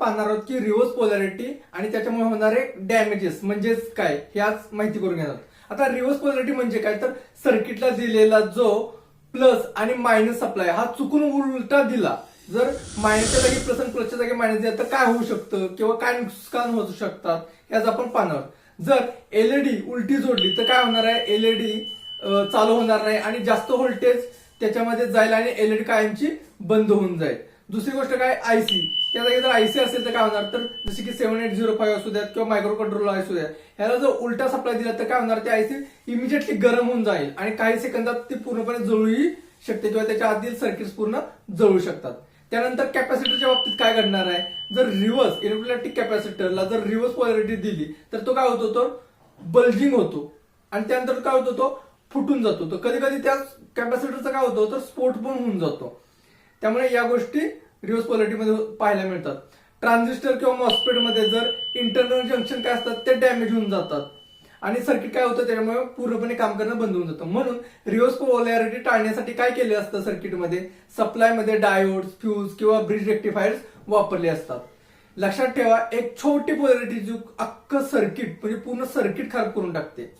पाहणार आहोत की रिव्हर्स पोलॅरिटी आणि त्याच्यामुळे होणारे डॅमेजेस म्हणजेच काय हे आज माहिती करून घेणार. आता रिव्हर्स पोलॅरिटी म्हणजे काय, तर सर्किटला दिलेला जो प्लस आणि मायनस सप्लाय हा चुकून उलटा दिला, जर मायनसच्या जागी प्लस आणि प्लसच्या जागी मायनस दिला तर काय होऊ शकतं किंवा काय नुकसान होऊ शकतात हे आज आपण पाहणार आहोत. जर एलईडी उलटी जोडली तर काय होणार आहे, एलईडी चालू होणार नाही आणि जास्त व्होल्टेज त्याच्यामध्ये जाईल आणि एलईडी कायमची बंद होऊन जाईल. दुसरी गोष्ट काय, आयसी, त्या जागी जर आयसी असेल तर काय होणार, तर जसे की 7805 असू द्यात किंवा मायक्रो कंट्रोलर असू द्यात, ह्याला जर उलटा सप्लाय दिला तर काय होणार, ते आयसी इमिजिएटली गरम होऊन जाईल आणि काही सेकंदात ते पूर्णपणे जळूही शकते किंवा त्याच्या आतील सर्किट्स पूर्ण जळू शकतात. त्यानंतर कॅपॅसिटरच्या बाबतीत काय घडणार आहे, जर रिव्हर्स इलेक्ट्रोलायटिक कॅपॅसिटरला जर रिव्हर्स पोलॅरिटी दिली तर तो काय होतो, तो बल्जिंग होतो आणि त्यानंतर काय होतो, तो फुटून जातो. तर कधी कधी त्या कॅपॅसिटरचा काय होतो, तर स्फोट पण होऊन जातो. त्यामुळे या गोष्टी रिव्हर्स पोलॅरिटीमध्ये पाहायला मिळतात. ट्रान्झिस्टर किंवा मॉस्फेट मध्ये जर इंटरनल जंक्शन काय असतात ते डॅमेज होऊन जातात आणि सर्किट काय होतं, त्याच्यामुळे पूर्णपणे काम करणं बंद होऊन जातं. म्हणून रिव्हर्स पोलॅरिटी टाळण्यासाठी काय केले असतं, सर्किटमध्ये सप्लायमध्ये डायोड्स, फ्यूज किंवा ब्रिज रेक्टिफायर्स वापरले असतात. लक्षात ठेवा, एक छोटी पोलॅरिटी जो अख्खं सर्किट म्हणजे पूर्ण सर्किट खराब करून टाकते.